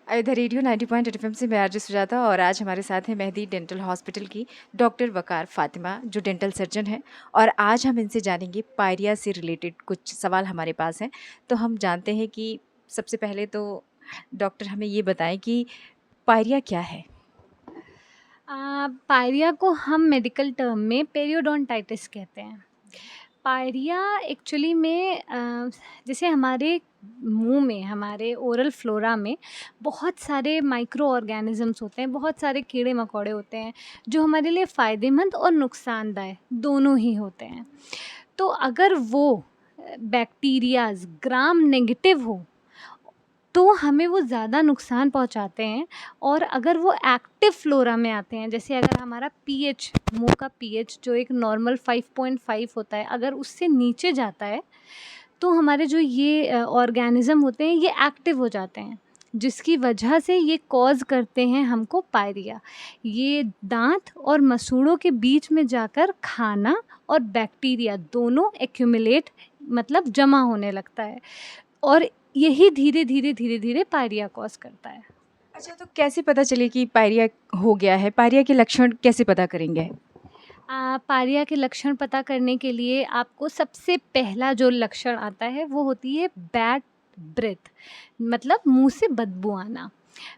इधर radio 90.8 FM से मैं आरजे सुजाता और आज हमारे साथ हैं मेहदी डेंटल हॉस्पिटल की डॉक्टर वकार फातिमा जो डेंटल सर्जन हैं। और आज हम इनसे जानेंगे पायरिया से रिलेटेड कुछ सवाल हमारे पास हैं। तो हम जानते हैं कि सबसे पहले तो डॉक्टर हमें ये बताएं कि पायरिया क्या है। पायरिया को हम मेडिकल टर्म में पेरियोडोंटाइटिस कहते हैं। पायरिया एक्चुअली में जैसे हमारे मुंह में, हमारे ओरल फ्लोरा में बहुत सारे माइक्रो ऑर्गेनिजम्स होते हैं, बहुत सारे कीड़े मकोड़े होते हैं जो हमारे लिए फ़ायदेमंद और नुकसानदायक दोनों ही होते हैं। तो अगर वो बैक्टीरियाज ग्राम नेगेटिव हो तो हमें वो ज़्यादा नुकसान पहुंचाते हैं। और अगर वो एक्टिव फ्लोरा में आते हैं, जैसे अगर हमारा पीएच, मुंह का पीएच जो एक नॉर्मल 5.5 होता है, अगर उससे नीचे जाता है तो हमारे जो ये ऑर्गेनिज्म होते हैं ये एक्टिव हो जाते हैं, जिसकी वजह से ये कॉज करते हैं हमको पायरिया। ये दांत और मसूड़ों के बीच में जाकर खाना और बैक्टीरिया दोनों एक्यूमुलेट, मतलब जमा होने लगता है, और यही धीरे धीरे धीरे धीरे पायरिया कॉज करता है। अच्छा, तो कैसे पता चले कि पायरिया हो गया है? पायरिया के लक्षण कैसे पता करेंगे? पायरिया के लक्षण पता करने के लिए आपको सबसे पहला जो लक्षण आता है वो होती है बैड ब्रेथ, मतलब मुंह से बदबू आना।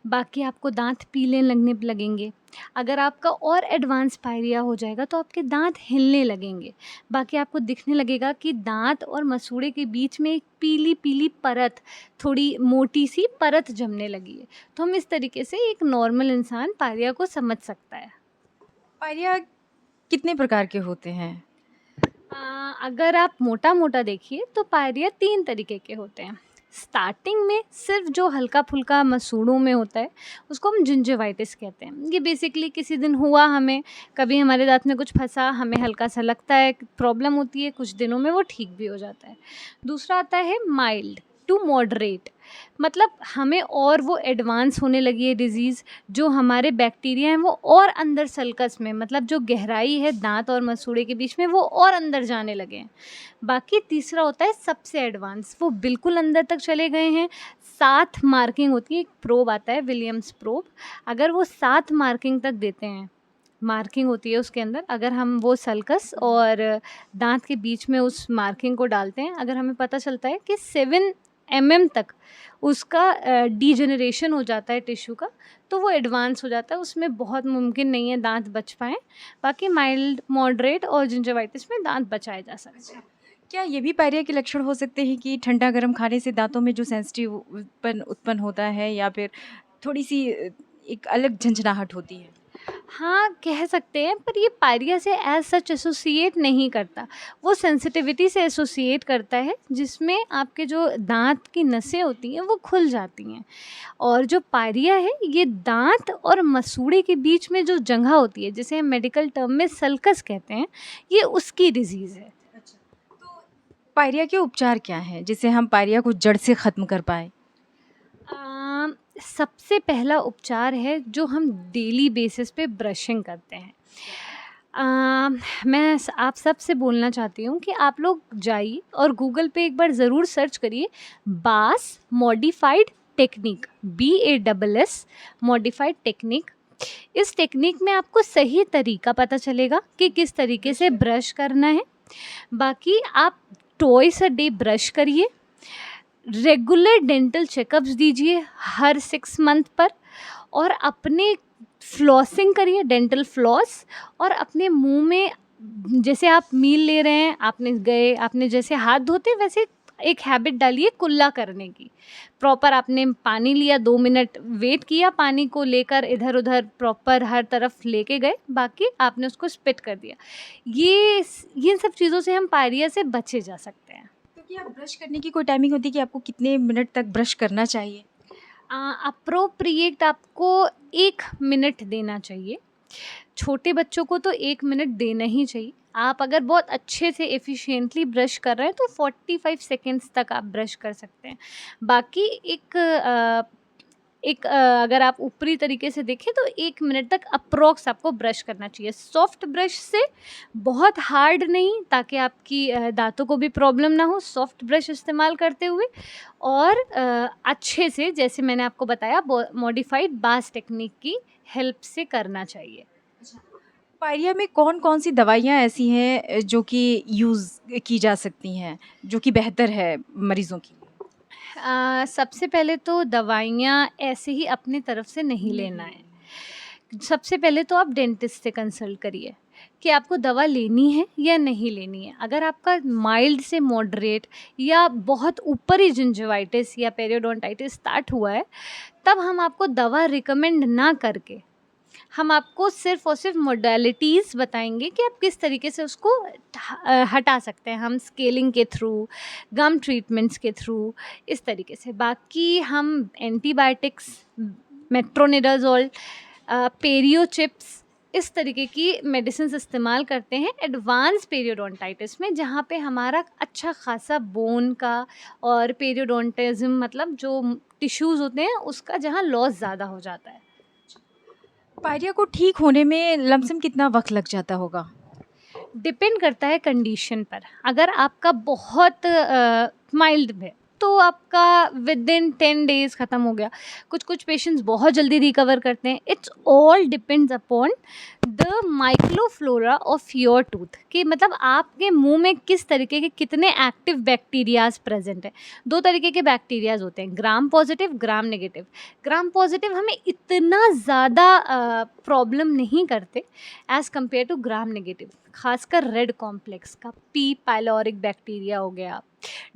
बाकी आपको दांत पीले लगने लगेंगे। अगर आपका और एडवांस पायरिया हो जाएगा तो आपके दांत हिलने लगेंगे। बाकी आपको दिखने लगेगा कि दांत और मसूड़े के बीच में एक पीली पीली परत, थोड़ी मोटी सी परत जमने लगी है। तो हम इस तरीके से एक नॉर्मल इंसान पायरिया को समझ सकता है। पायरिया कितने प्रकार के होते हैं? अगर आप मोटा-मोटा देखिए तो पायरिया 3 तरीके के होते हैं। स्टार्टिंग में सिर्फ जो हल्का-फुल्का मसूड़ों में होता है, उसको हम जिंजिवाइटिस कहते हैं। ये बेसिकली किसी दिन हुआ हमें, कभी हमारे दाँत में कुछ फँसा, हमें हल्का-सा लगता है, प्रॉब्लम होती है, कुछ दिनों में वो ठीक भी हो जाता है। दूसरा आता है माइल्ड टू मॉडरेट, मतलब हमें और वो एडवांस होने लगी है डिज़ीज़, जो हमारे बैक्टीरिया हैं वो और अंदर सल्कस में, मतलब जो गहराई है दांत और मसूड़े के बीच में वो और अंदर जाने लगे हैं। बाकी तीसरा होता है सबसे एडवांस, वो बिल्कुल अंदर तक चले गए हैं। 7 मार्किंग होती है, एक प्रोब आता है विलियम्स प्रोब। अगर वो 7 मार्किंग तक देते हैं, मार्किंग होती है उसके अंदर, अगर हम वो सल्कस और दांत के बीच में उस मार्किंग को डालते हैं, अगर हमें पता चलता है कि 7 तक उसका डिजेनरेशन हो जाता है टिश्यू का, तो वो एडवांस हो जाता है, उसमें बहुत मुमकिन नहीं है दांत बच पाएँ। बाकी माइल्ड, मॉडरेट और जिंजवाइटिस में दांत बचाए जा सकते हैं। क्या ये भी पायरिया के लक्षण हो सकते हैं कि ठंडा गर्म खाने से दांतों में जो सेंसिटिवपन उत्पन्न होता है या फिर थोड़ी-सी एक अलग झंझनाहट होती है? हाँ, कह सकते हैं, पर ये पायरिया से एज़ सच एसोसिएट नहीं करता। वो सेंसिटिविटी से एसोसिएट करता है, जिसमें आपके जो दाँत की नसें होती हैं वो खुल जाती हैं। और जो पायरिया है ये दाँत और मसूड़े के बीच में जो जगह होती है, जिसे हम मेडिकल टर्म में सल्कस कहते हैं, ये उसकी डिज़ीज़ है। अच्छा, तो पायरिया के उपचार क्या हैं, जिससे हम पायरिया को जड़ से ख़त्म कर पाएँ? सबसे पहला उपचार है जो हम डेली बेसिस पे ब्रशिंग करते हैं। मैं आप सबसे बोलना चाहती हूँ कि आप लोग जाइए और गूगल पे एक बार ज़रूर सर्च करिए बास modified technique, BASS modified technique. इस टेक्निक में आपको सही तरीका पता चलेगा कि किस तरीके से ब्रश करना है। बाकी आप ट्वाइस अ डे ब्रश करिए, रेगुलर डेंटल चेकअप्स दीजिए हर 6 मंथ पर, और अपने फ्लॉसिंग करिए, डेंटल फ्लॉस। और अपने मुंह में, जैसे आप मील ले रहे हैं, आपने जैसे हाथ धोते वैसे एक हैबिट डालिए कुल्ला करने की। प्रॉपर आपने पानी लिया, 2 मिनट वेट किया, पानी को लेकर इधर उधर प्रॉपर हर तरफ लेके गए, बाकी आपने उसको स्पिट कर दिया। ये सब चीज़ों से हम पायरिया से बचे जा सकते हैं। तो क्या ब्रश करने की कोई टाइमिंग होती है कि आपको कितने मिनट तक ब्रश करना चाहिए? अप्रोप्रिएट आपको 1 मिनट देना चाहिए। छोटे बच्चों को तो 1 मिनट देना ही चाहिए। आप अगर बहुत अच्छे से एफिशिएंटली ब्रश कर रहे हैं तो 45 सेकंड्स तक आप ब्रश कर सकते हैं। बाकी एक एक अगर आप ऊपरी तरीके से देखें तो 1 मिनट तक अप्रॉक्स आपको ब्रश करना चाहिए। सॉफ्ट ब्रश से, बहुत हार्ड नहीं, ताकि आपकी दाँतों को भी प्रॉब्लम ना हो, सॉफ्ट ब्रश इस्तेमाल करते हुए और अच्छे से, जैसे मैंने आपको बताया, मॉडिफाइड बास टेक्निक की हेल्प से करना चाहिए। पायरिया में कौन-कौन सी दवाइयाँ ऐसी हैं जो कि यूज़ की जा सकती हैं, जो कि बेहतर है मरीज़ों के लिए? सबसे पहले तो दवाइयाँ ऐसे ही अपनी तरफ से नहीं लेना है। सबसे पहले तो आप डेंटिस्ट से कंसल्ट करिए कि आपको दवा लेनी है या नहीं लेनी है। अगर आपका माइल्ड से मॉडरेट या बहुत ऊपरी जिंजिवाइटिस या पेरियोडोंटाइटिस स्टार्ट हुआ है, तब हम आपको दवा रिकमेंड ना करके हम आपको सिर्फ़ और सिर्फ़ मोडालिटीज़ बताएँगे कि आप किस तरीके से उसको हटा सकते हैं। हम स्केलिंग के थ्रू, गम ट्रीटमेंट्स के थ्रू, इस तरीके से। बाकी हम एंटीबायोटिक्स, मेट्रोनिडाज़ोल, पेरियो चिप्स, इस तरीके की मेडिसिन्स इस्तेमाल करते हैं एडवांस पेरियोडोंटाइटिस में, जहाँ पे हमारा अच्छा खासा बोन का और पेरियोडोंटिज़्म मतलब जो टिश्यूज़ होते हैं उसका जहाँ लॉस ज़्यादा हो जाता है। पायरिया को ठीक होने में लमसम कितना वक़्त लग जाता होगा? डिपेंड करता है कंडीशन पर। अगर आपका बहुत माइल्ड है तो आपका विदिन 10 डेज़ ख़त्म हो गया। कुछ पेशेंट्स बहुत जल्दी रिकवर करते हैं। It's all depends upon the microflora of your tooth, कि मतलब आपके मुंह में किस तरीके के कितने एक्टिव बैक्टीरियाज प्रेजेंट है। 2 तरीके के बैक्टीरियाज होते हैं, gram positive, gram negative. Gram positive हमें इतना ज़्यादा प्रॉब्लम नहीं करते as compare to gram negative. खासकर रेड कॉम्प्लेक्स का पी पाइलोरिक बैक्टीरिया हो गया,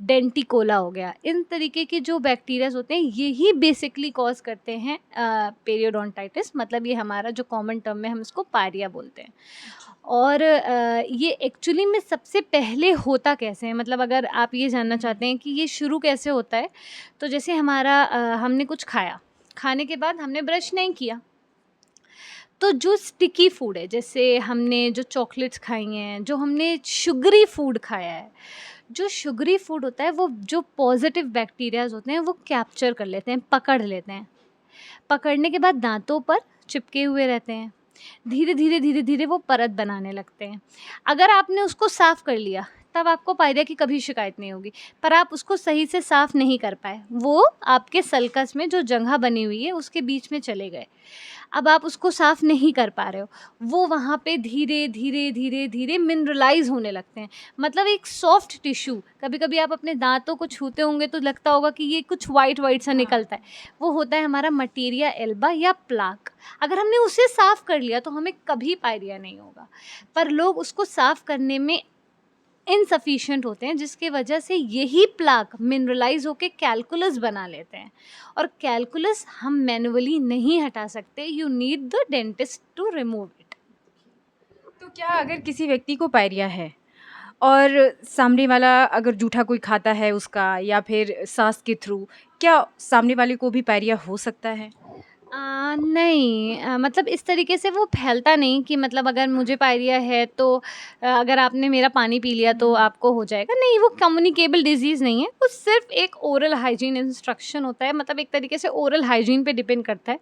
डेंटिकोला हो गया, इन तरीके के जो बैक्टीरियाज होते हैं यही बेसिकली कॉज करते हैं पेरियोडोंटाइटिस। मतलब ये हमारा जो कॉमन टर्म में हम इसको पायरिया बोलते हैं। और ये एक्चुअली में सबसे पहले होता कैसे है, मतलब अगर आप ये जानना चाहते हैं कि ये शुरू कैसे होता है, तो जैसे हमारा हमने कुछ खाया, खाने के बाद हमने ब्रश नहीं किया, तो जो स्टिकी फूड है, जैसे हमने जो चॉकलेट्स खाई हैं, जो हमने शुगरी फूड खाया है, जो शुगरी फूड होता है वो जो पॉजिटिव बैक्टीरियाज होते हैं वो कैप्चर कर लेते हैं, पकड़ लेते हैं। पकड़ने के बाद दांतों पर चिपके हुए रहते हैं। धीरे धीरे वो परत बनाने लगते हैं। अगर आपने उसको साफ़ कर लिया तब आपको पायरिया की कभी शिकायत नहीं होगी, पर आप उसको सही से साफ़ नहीं कर पाए, वो आपके सल्कस में जो जगह बनी हुई है उसके बीच में चले गए। अब आप उसको साफ़ नहीं कर पा रहे हो, वो वहाँ पे धीरे-धीरे मिनरलाइज़ होने लगते हैं। मतलब एक सॉफ्ट टिश्यू, कभी-कभी आप अपने दाँतों को छूते होंगे तो लगता होगा कि ये कुछ व्हाइट सा निकलता है, वो होता है हमारा मटीरिया एल्बा या प्लाक। अगर हमने उसे साफ़ कर लिया तो हमें कभी पायरिया नहीं होगा, पर लोग उसको साफ़ करने में इनसफिशिएंट होते हैं, जिसकी वजह से यही प्लाक मिनरलाइज होके कैलकुलस बना लेते हैं, और कैलकुलस हम मैनुअली नहीं हटा सकते। You need the dentist to remove it. तो क्या अगर किसी व्यक्ति को पायरिया है और सामने वाला अगर जूठा कोई खाता है उसका या फिर साँस के थ्रू, क्या सामने वाले को भी पायरिया हो सकता है? नहीं, मतलब इस तरीके से वो फैलता नहीं कि मतलब अगर मुझे पायरिया है तो अगर आपने मेरा पानी पी लिया तो आपको हो जाएगा। नहीं, वो कम्युनिकेबल डिजीज़ नहीं है, वो सिर्फ़ एक ओरल हाइजीन इंस्ट्रक्शन होता है, मतलब एक तरीके से ओरल हाइजीन पे डिपेंड करता है।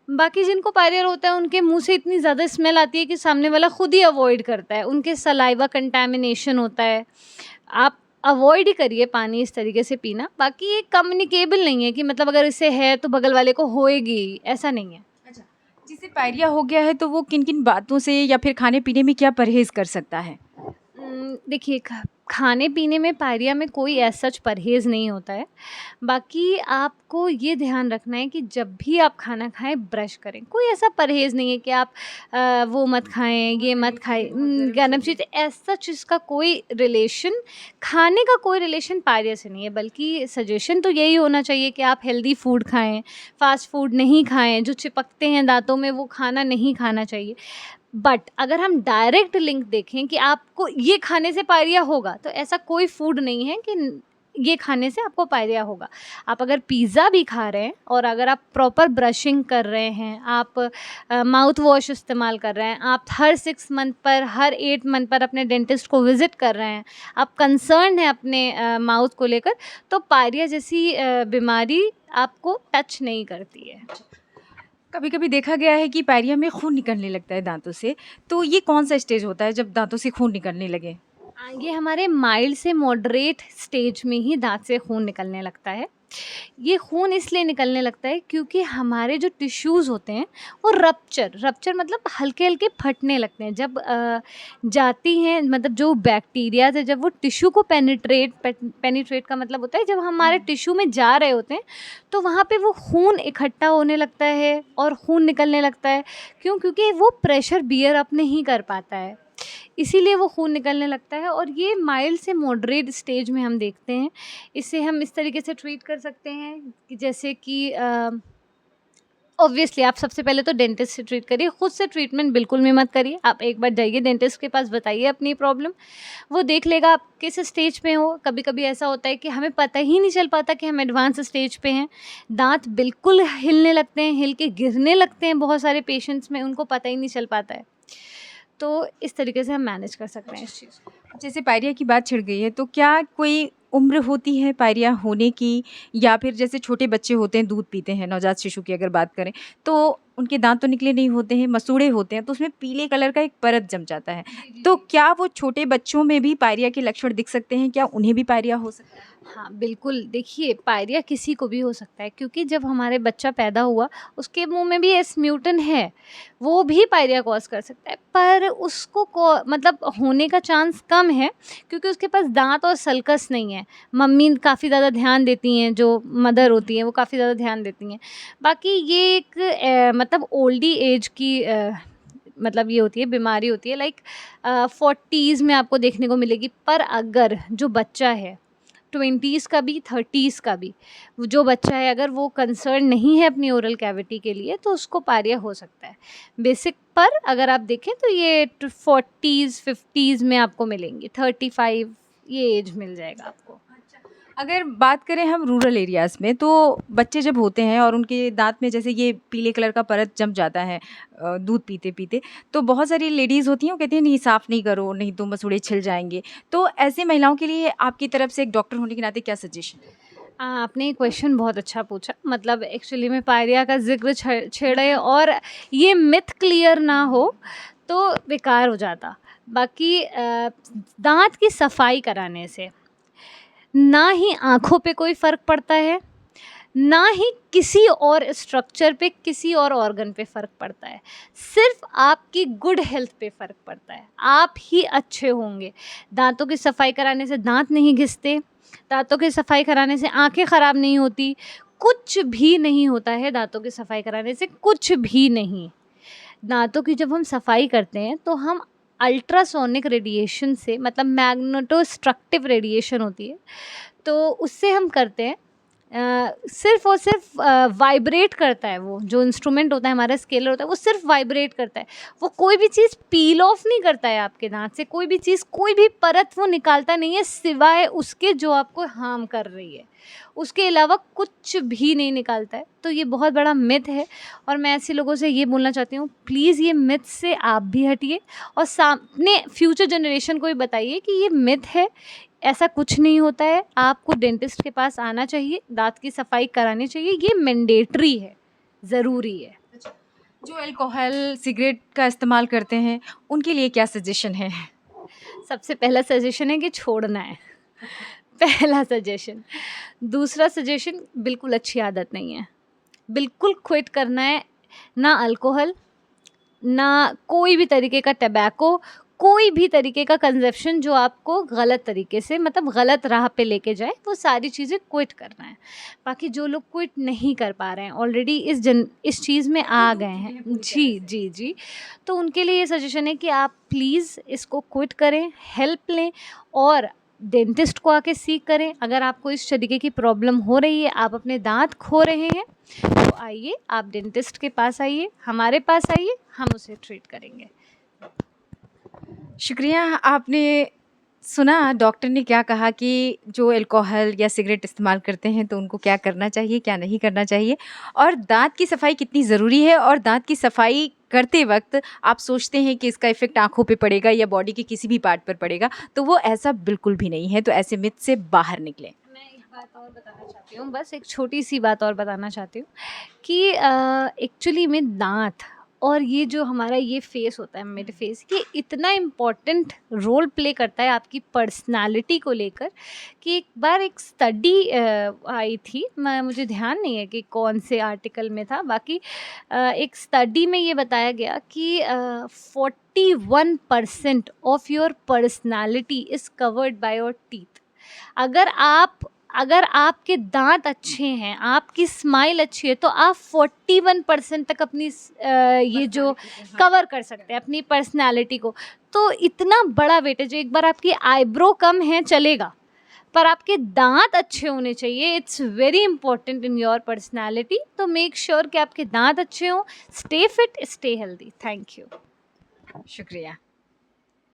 बाकी जिनको पायरिया होता है उनके मुँह से इतनी ज़्यादा स्मेल आती है कि सामने वाला खुद ही अवॉइड करता है, उनके सलाइवा कंटैमिनेशन होता है। आप अवॉइड ही करिए पानी इस तरीके से पीना। बाकी ये कम्युनिकेबल नहीं है कि मतलब अगर इसे है तो बगल वाले को होएगी, ऐसा नहीं है। अच्छा, जिसे पायरिया हो गया है तो वो किन-किन बातों से या फिर खाने-पीने में क्या परहेज़ कर सकता है? देखिए, खाने-पीने में पायरिया में कोई एज़ सच परहेज़ नहीं होता है। बाकी आपको ये ध्यान रखना है कि जब भी आप खाना खाएँ ब्रश करें। कोई ऐसा परहेज़ नहीं है कि आप वो मत खाएँ, ये मत खाएँ, गरम चीज़ एज़ सच इसका कोई रिलेशन, खाने का कोई रिलेशन पायरिया से नहीं है। बल्कि सजेशन तो यही होना चाहिए कि आप हेल्दी फूड खाएँ, फ़ास्ट फूड नहीं खाएँ, जो चिपकते हैं दाँतों में वो खाना नहीं खाना चाहिए। बट अगर हम डायरेक्ट लिंक देखें कि आपको ये खाने से पायरिया होगा, तो ऐसा कोई फूड नहीं है कि ये खाने से आपको पायरिया होगा। आप अगर पिज़्ज़ा भी खा रहे हैं और अगर आप प्रॉपर ब्रशिंग कर रहे हैं, आप माउथ वॉश इस्तेमाल कर रहे हैं, आप हर 6 मंथ पर, हर 8 मंथ पर अपने डेंटिस्ट को विज़िट कर रहे हैं, आप कंसर्न हैं अपने माउथ को लेकर, तो पायरिया जैसी बीमारी आपको टच नहीं करती है। कभी कभी देखा गया है कि पायरिया में खून निकलने लगता है दांतों से, तो ये कौन सा स्टेज होता है जब दांतों से खून निकलने लगे? ये हमारे माइल्ड से मॉडरेट स्टेज में ही दाँत से खून निकलने लगता है। ये खून इसलिए निकलने लगता है क्योंकि हमारे जो टिश्यूज़ होते हैं वो रप्चर मतलब हल्के-हल्के फटने लगते हैं। जब जाती हैं, मतलब जो बैक्टीरियाज़ है जब वो टिश्यू को पेनिट्रेट का मतलब होता है जब हमारे टिश्यू में जा रहे होते हैं, तो वहाँ पे वो खून इकट्ठा होने लगता है और खून निकलने लगता है। क्यों? क्योंकि वो प्रेशर बियर अप नहीं कर पाता है। इसीलिए वो खून निकलने लगता है और ये माइल्ड से मॉडरेट स्टेज में हम देखते हैं। इसे हम इस तरीके से ट्रीट कर सकते हैं कि जैसे कि ऑब्वियसली आप सबसे पहले तो डेंटिस्ट से ट्रीट करिए, खुद से ट्रीटमेंट बिल्कुल भी मत करिए। आप एक बार जाइए डेंटिस्ट के पास, बताइए अपनी प्रॉब्लम, वो देख लेगा आप किस स्टेज पे हो। कभी-कभी ऐसा होता है कि हमें पता ही नहीं चल पाता कि हम एडवांस स्टेज पे हैं। दाँत बिल्कुल हिलने लगते हैं, हिल के गिरने लगते हैं बहुत सारे पेशेंट्स में, उनको पता ही नहीं चल पाता है। तो इस तरीके से हम मैनेज कर सकते हैं इस चीज़ को। जैसे पायरिया की बात छिड़ गई है, तो क्या कोई उम्र होती है पायरिया होने की, या फिर जैसे छोटे बच्चे होते हैं दूध पीते हैं, नवजात शिशु की अगर बात करें, तो उनके दांत तो निकले नहीं होते हैं, मसूड़े होते हैं, तो उसमें पीले कलर का एक परत जम जाता है। तो क्या वो छोटे बच्चों में भी पायरिया के लक्षण दिख सकते हैं? क्या उन्हें भी पायरिया हो सकता है? हाँ, बिल्कुल। देखिए, पायरिया किसी को भी हो सकता है क्योंकि जब हमारे बच्चा पैदा हुआ, उसके मुँह में भी एस म्यूटेंट है, वो भी पायरिया कॉज़ कर सकता है। पर उसको मतलब होने का चांस कम है क्योंकि उसके पास दाँत और सल्कस नहीं है। मम्मी काफ़ी ज़्यादा ध्यान देती हैं, जो मदर होती हैं, वो काफ़ी ज़्यादा ध्यान देती हैं। बाकी ये एक मतलब ओल्डी एज की मतलब ये होती है, बीमारी होती है, लाइक 40s में आपको देखने को मिलेगी। पर अगर जो बच्चा है 20s का भी 30s का भी, वो जो बच्चा है अगर वो कंसर्न नहीं है अपनी ओरल कैविटी के लिए, तो उसको पायरिया हो सकता है। बेसिक पर अगर आप देखें तो ये 40s 50s में आपको मिलेंगे, 35 ये एज मिल जाएगा आपको। अगर बात करें हम रूरल एरियाज़ में, तो बच्चे जब होते हैं और उनके दाँत में जैसे ये पीले कलर का परत जम जाता है दूध पीते-पीते, तो बहुत सारी लेडीज़ होती हैं, वो कहती हैं नहीं साफ़ नहीं करो, नहीं तो मसूड़े छिल जाएँगे। तो ऐसी महिलाओं के लिए आपकी तरफ से एक डॉक्टर होने के नाते क्या सजेशन है? आपने ये क्वेश्चन बहुत अच्छा पूछा। मतलब एक्चुअली में पायरिया का ज़िक्र छेड़े और ये मिथ क्लियर ना हो तो बेकार हो जाता। बाकी दाँत की सफाई कराने से ना ही आँखों पे कोई फ़र्क पड़ता है, ना ही किसी और स्ट्रक्चर पे, किसी और ऑर्गन पे फ़र्क पड़ता है। सिर्फ़ आपकी गुड हेल्थ पे फ़र्क पड़ता है, आप ही अच्छे होंगे। दाँतों की सफाई कराने से दाँत नहीं घिसते, दाँतों की सफाई कराने से आँखें ख़राब नहीं होती, कुछ भी नहीं होता है दाँतों की सफाई कराने से, कुछ भी नहीं। दाँतों की जब हम सफाई करते हैं तो हम अल्ट्रासोनिक रेडिएशन से, मतलब मैग्नेटोस्ट्रक्टिव रेडिएशन होती है, तो उससे हम करते हैं। सिर्फ़ और सिर्फ़ वाइब्रेट करता है, वो जो इंस्ट्रूमेंट होता है हमारा स्केलर होता है वो सिर्फ़ वाइब्रेट करता है। वो कोई भी चीज़ पील ऑफ नहीं करता है आपके दाँत से, कोई भी चीज़, कोई भी परत वो निकालता नहीं है सिवाय उसके जो आपको हार्म कर रही है। उसके अलावा कुछ भी नहीं निकालता है। तो ये बहुत बड़ा मिथ है और मैं ऐसे लोगों से ये बोलना चाहती हूँ, प्लीज़ ये मिथ से आप भी हटिए और सामने फ्यूचर जनरेशन को भी बताइए कि ये मिथ है, ऐसा कुछ नहीं होता है। आपको डेंटिस्ट के पास आना चाहिए, दाँत की सफाई करानी चाहिए, ये मैंडेटरी है, ज़रूरी है। जो अल्कोहल, सिगरेट का इस्तेमाल करते हैं, उनके लिए क्या सजेशन है? सबसे पहला सजेशन है कि छोड़ना है, पहला सजेशन। दूसरा सजेशन, बिल्कुल अच्छी आदत नहीं है, बिल्कुल क्विट करना है। ना अल्कोहल, ना कोई भी तरीके का टबैको, कोई भी तरीके का कंज़प्शन जो आपको गलत तरीके से, मतलब गलत राह पे लेके जाए, वो सारी चीज़ें क्विट करना है। बाकी जो लोग क्विट नहीं कर पा रहे हैं, ऑलरेडी इस चीज़ में आ गए हैं, जी, जी, जी, तो उनके लिए ये सजेशन है कि आप प्लीज़ इसको क्विट करें, हेल्प लें और डेंटिस्ट को आके सीक करें। अगर आपको इस तरीके की प्रॉब्लम हो रही है, आप अपने दाँत खो रहे हैं, तो आइए, आप डेंटिस्ट के पास आइए, हमारे पास आइए, हम उसे ट्रीट करेंगे। शुक्रिया, आपने सुना डॉक्टर ने क्या कहा कि जो अल्कोहल या सिगरेट इस्तेमाल करते हैं तो उनको क्या करना चाहिए, क्या नहीं करना चाहिए और दाँत की सफाई कितनी ज़रूरी है और दाँत की सफाई करते वक़्त आप सोचते हैं कि इसका इफ़ेक्ट आँखों पे पड़ेगा या बॉडी के किसी भी पार्ट पर पड़ेगा, तो वो ऐसा बिल्कुल भी नहीं है, तो ऐसे मिथ से बाहर निकलें। मैं एक बात और बताना चाहती हूँ, बस एक छोटी-सी बात और बताना चाहती हूँ कि एक्चुअली में दाँत और ये जो हमारा ये फेस होता है, मेरे फेस, ये इतना इम्पोर्टेंट रोल प्ले करता है आपकी पर्सनैलिटी को लेकर कि एक बार एक स्टडी आई थी, मुझे ध्यान नहीं है कि कौन से आर्टिकल में था, बाकी एक स्टडी में ये बताया गया कि 41% of your personality is covered by your teeth. अगर आप अगर आपके दाँत अच्छे हैं, आपकी स्माइल अच्छी है, तो आप 41% तक अपनी ये जो कवर कर सकते हैं अपनी पर्सनैलिटी को। तो इतना बड़ा वेटेज है, एक बार आपकी आईब्रो कम है चलेगा, पर आपके दाँत अच्छे होने चाहिए। It's very important in your personality, तो मेक श्योर कि आपके दाँत अच्छे हों। Stay fit, stay healthy. Thank you. शुक्रिया।